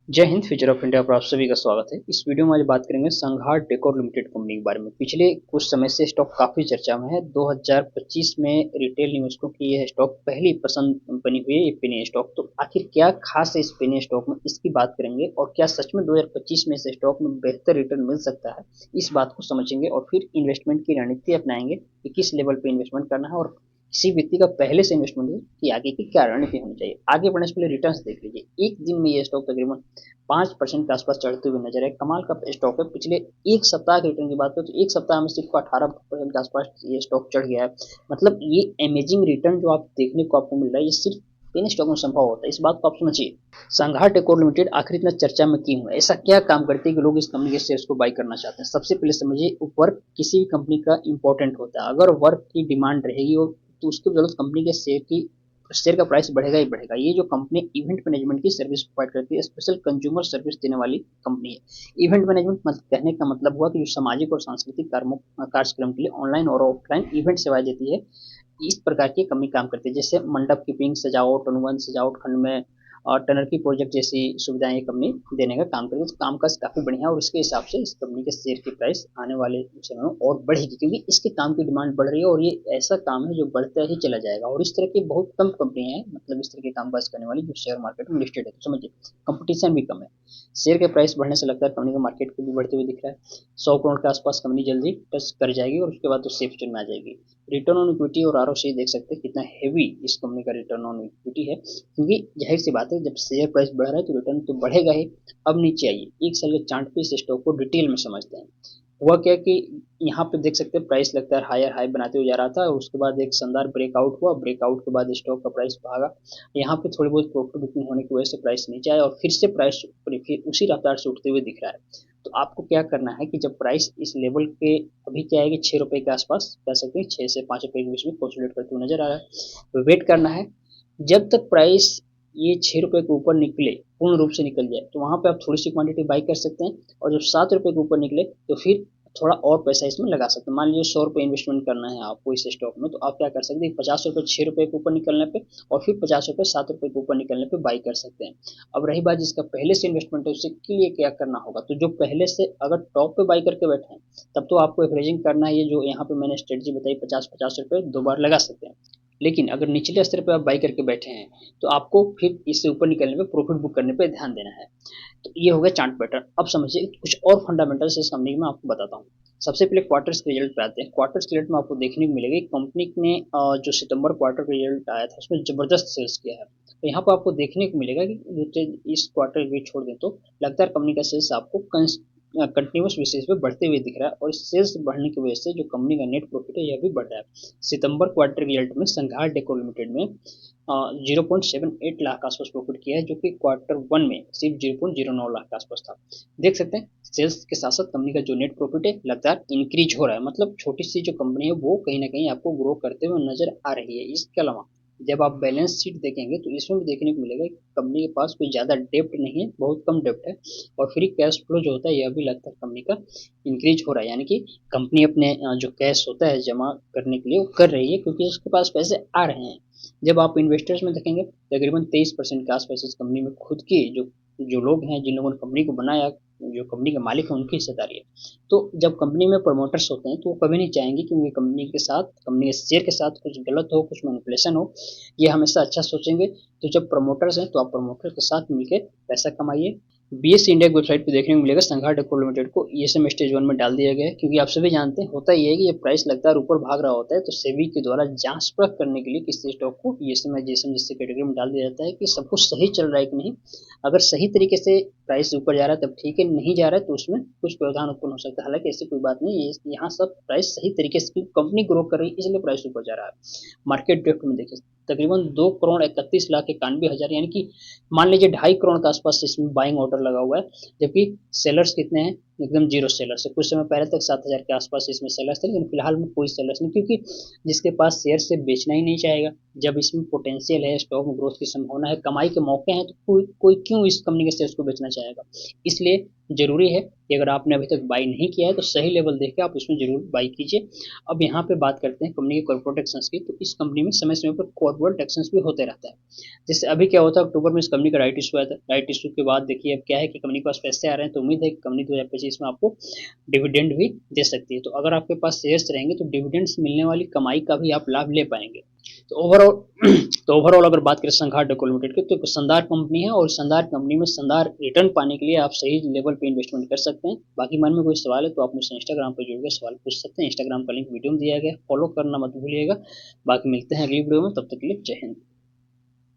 जय Hind. Future of India पर आप सभी का स्वागत है। इस वीडियो में आज बात करेंगे संघार डेकोर लिमिटेड कंपनी के बारे में। पिछले कुछ समय से स्टॉक काफी चर्चा में है। 2025 में रिटेल निवेशकों की यह स्टॉक पहली पसंद बनी हुई है, ये पेनी स्टॉक। तो आखिर क्या खास है इस पेनी स्टॉक में, इसकी बात करेंगे और क्या सच में 2025 में इस स्टॉक में बेहतर रिटर्न मिल सकता है, इस बात को समझेंगे और फिर इन्वेस्टमेंट की रणनीति अपनाएंगे कि किस लेवल पे इन्वेस्टमेंट करना है और किसी व्यक्ति का पहले से इन्वेस्टमेंट है कि आगे की क्या रणनीति होनी चाहिए। आगे बढ़ने से पहले रिटर्न्स देख लीजिए। एक दिन में ये स्टॉक तकरीबन 5% के आसपास चढ़ते हुए नजर है। कमाल का स्टॉक है। पिछले एक सप्ताह के रिटर्न की बात करें तो एक सप्ताह में सिर्फ 18% के आसपास ये स्टॉक चढ़ गया है। मतलब ये अमेजिंग रिटर्न जो आप देखने को आपको मिल रहा है, ये सिर्फ इन स्टॉक में संभव होता है। इस बात को आप समझिए। संघार टेकोर लिमिटेड आखिर इतना चर्चा में क्यों है? ऐसा क्या काम करती है कि लोग इस कंपनी के शेयर्स को बाई करना चाहते हैं? सबसे पहले समझिए, वर्क किसी भी कंपनी का इंपॉर्टेंट होता है। अगर वर्क की डिमांड रहेगी और तो उसकी बदौलत कंपनी के शेयर का प्राइस बढ़ेगा ही बढ़ेगा। ये जो कंपनी इवेंट मैनेजमेंट की सर्विस प्रोवाइड करती है, स्पेशल कंज्यूमर सर्विस देने वाली कंपनी है। इवेंट मैनेजमेंट मतलब कहने का मतलब हुआ कि जो सामाजिक और सांस्कृतिक कार्यक्रम के लिए ऑनलाइन और ऑफलाइन इवेंट सेवाएं देती है, इस प्रकार की कंपनी काम करती है। जैसे मंडप कीपिंग, सजावट, अनुबंध, सजावट खंड में और टनर की प्रोजेक्ट जैसी सुविधाएं ये कंपनी देने का काम करती है। तो कामकाज काफी बढ़िया है और इसके हिसाब से इस कंपनी के शेयर की प्राइस आने वाले समय में और बढ़ेगी, क्योंकि इसके काम की डिमांड बढ़ रही है और ये ऐसा काम है जो बढ़ता ही चला जाएगा। और इस तरह की बहुत कम कंपनियां हैं, मतलब इस तरह के कामकाज करने वाली, जो शेयर मार्केट में लिस्टेड है। तो समझिए, कंपटीशन भी कम है। शेयर के प्राइस बढ़ने से लगता है कंपनी का मार्केट को भी बढ़ते हुए दिख रहा है। 100 करोड़ के आसपास कंपनी जल्दी टच कर जाएगी और उसके बाद तो सेफ जोन में आ जाएगी। रिटर्न ऑन इक्विटी और आरओसी देख सकते हैं कितना हेवी इस कंपनी का रिटर्न ऑन इक्विटी है, क्योंकि जाहिर सी बात है जब शेयर प्राइस बढ़ रहा है तो रिटर्न तो बढ़ेगा ही। अब नीचे आइए, एक साल के चार्ट पे इस स्टॉक को डिटेल में समझते हैं। हुआ क्या कि यहाँ पे देख सकते हैं प्राइस लगता है हायर हाई बनाते हुए जा रहा था और उसके बाद एक शानदार ब्रेकआउट हुआ। ब्रेकआउट के बाद स्टॉक का प्राइस भागा। यहाँ पे थोड़ी बहुत प्रॉफिट बुकिंग होने की वजह से प्राइस नीचे आया और फिर से प्राइस फिर उसी रफ्तार से उठते हुए दिख रहा है। तो आपको क्या करना है कि जब प्राइस इस लेवल के, अभी क्या है कि 6 रुपए के आसपास कह सकते हैं, 6 से 5 रुपए के बीच में कंसोलिडेट करते हुए नजर आ रहा है। तो वेट करना है जब तक प्राइस ये 6 रुपए के ऊपर निकले, पूर्ण रूप से निकल जाए, तो वहां पे आप थोड़ी सी क्वांटिटी बाई कर सकते हैं। और जब 7 रुपए के ऊपर निकले तो फिर थोड़ा और पैसा इसमें लगा सकते हैं। मान लीजिए 100 रुपए इन्वेस्टमेंट करना है आपको इस स्टॉक में, तो आप क्या कर सकते हैं, 50 रुपए 6 रुपए के ऊपर निकलने पे और फिर 50 रुपए 7 रुपए के ऊपर निकलने पे बाई कर सकते हैं। अब रही बात जिसका पहले से इन्वेस्टमेंट है, उसके लिए क्या करना होगा? तो जो पहले से अगर टॉप पे बाई करके बैठे हैं, तब तो आपको एवरेजिंग करना है। ये जो यहाँ पे मैंने स्ट्रेटजी बताई, 50-50 रुपए 2 बार लगा सकते हैं। लेकिन अगर निचले स्तर पे आप बाई करके बैठे हैं, तो आपको फिर इससे ऊपर निकलने पे प्रॉफिट बुक करने पे ध्यान देना है। तो ये हो गया चार्ट पैटर्न। अब समझिए कुछ और फंडामेंटल्स इस कंपनी में आपको बताता हूँ। सबसे पहले क्वार्टर्स के रिजल्ट पे आते हैं। क्वार्टर्स के रिजल्ट में आपको देखने को मिलेगा कंपनी ने जो सितंबर क्वार्टर का रिजल्ट आया था उसमें जबरदस्त सेल्स किया है। तो यहाँ पर आपको देखने को मिलेगा कि इस क्वार्टर भी छोड़ दें तो लगता है कंपनी का सेल्स आपको कंटिन्यूस बेसिस पे बढ़ते हुए दिख रहा है और सेल्स बढ़ने की वजह से जो कंपनी का नेट प्रॉफिट है यह भी बढ़ रहा है। सितंबर क्वार्टर रिजल्ट में संघार डेकोर लिमिटेड में 0.78 लाख का आसपास प्रॉफिट किया है, जो कि क्वार्टर वन में सिर्फ 0.09 लाख के आसपास था। देख सकते हैं सेल्स के साथ साथ कंपनी का जो नेट प्रॉफिट है लगातार इंक्रीज हो रहा है। मतलब छोटी सी जो कंपनी है वो कहीं ना कहीं आपको ग्रो करते हुए नजर आ रही है। इसके अलावा जब आप बैलेंस शीट देखेंगे तो इसमें भी देखने को मिलेगा कि कंपनी के पास कोई ज़्यादा डेप्ट नहीं है, बहुत कम डेप्ट है। और फ्री कैश फ्लो जो होता है यह भी लगता है कंपनी का इंक्रीज हो रहा है, यानी कि कंपनी अपने जो कैश होता है जमा करने के लिए वो कर रही है, क्योंकि उसके पास पैसे आ रहे हैं। जब आप इन्वेस्टर्स में देखेंगे तकरीबन 23% के आसपास इस कंपनी में खुद की जो जो लोग हैं, जिन लोगों ने कंपनी को बनाया, जो कंपनी के मालिक हैं, उनकी हिस्सेदारी है। तो जब कंपनी में प्रमोटर्स होते हैं तो वो कभी नहीं चाहेंगे कि उनकी कंपनी के साथ, कंपनी के शेयर के साथ कुछ गलत हो, कुछ मैनिपुलेशन हो। ये हमेशा अच्छा सोचेंगे। तो जब प्रमोटर्स हैं तो आप प्रमोटर के साथ मिलकर पैसा कमाइए। बीएसई इंडिया की वेबसाइट पे देखने को मिलेगा संघार डेकोर लिमिटेड को ईएसएम स्टेज वन में डाल दिया गया है, क्योंकि आप सभी जानते हैं होता ये है कि ये प्राइस लगातार ऊपर भाग रहा होता है, तो सेबी के द्वारा जांच परख करने के लिए किसी स्टॉक को ईएसएम या जीएसएम जैसे कैटेगरी में डाल दिया जाता है कि सब कुछ सही चल रहा है कि नहीं। अगर सही तरीके से प्राइस ऊपर जा रहा है तब ठीक है, नहीं जा रहा है तो उसमें कुछ व्यवधान उत्पन्न हो सकता है। हालांकि ऐसी कोई बात नहीं है, यहाँ सब प्राइस सही तरीके से कंपनी ग्रो कर रही है इसलिए प्राइस ऊपर जा रहा है। मार्केट डेप्थ में देखिए तकरीबन 2 करोड़ 31 लाख 91 हजार, यानी कि मान लीजिए 2.5 करोड़ के आसपास इसमें बाइंग ऑर्डर लगा हुआ है, जबकि सेलर्स कितने हैं, एकदम जीरो सेलर्स है। कुछ समय पहले तक 7,000 के आसपास इसमें सेलर्स थे, लेकिन फिलहाल में कोई सेलर्स नहीं, क्योंकि जिसके पास शेयर से बेचना ही नहीं चाहेगा। जब इसमें पोटेंशियल है, स्टॉक में ग्रोथ की संभावना है, कमाई के मौके हैं, तो कोई कोई क्यों इस कंपनी के शेयर्स को बेचना चाहेगा। इसलिए जरूरी है कि अगर आपने अभी तक बाई नहीं किया है तो सही लेवल देख के आप उसमें जरूर बाई कीजिए। अब यहाँ पे बात करते हैं कंपनी के कॉर्पोरेट एक्शंस की। तो इस कंपनी में समय समय पर कॉर्पोरेट एक्शंस भी होते रहता है। जैसे अभी क्या होता है, अक्टूबर में इस कंपनी का राइट इशू आया था। राइट इशू के बाद देखिए अब क्या है कि कंपनी के पास पैसे आ रहे हैं, तो उम्मीद है कि कंपनी 2025 में आपको डिविडेंड भी दे सकती है। तो अगर आपके पास शेयर्स रहेंगे तो डिविडेंड्स मिलने वाली कमाई का भी आप लाभ ले पाएंगे। तो ओवरऑल तो ओवरऑल अगर बात करें संघार डेको लिमिटेड की, तो एक शानदार कंपनी है, और शानदार कंपनी में शानदार रिटर्न पाने के लिए आप सही लेवल पे इन्वेस्टमेंट कर सकते हैं। बाकी मन में कोई सवाल है तो आप मुझसे इंस्टाग्राम पर जुड़ के सवाल पूछ सकते हैं। इंस्टाग्राम का लिंक वीडियो में दिया गया, फॉलो करना मत भूलिएगा। बाकी मिलते हैं अगली वीडियो में, तब तक के लिए जय हिंद।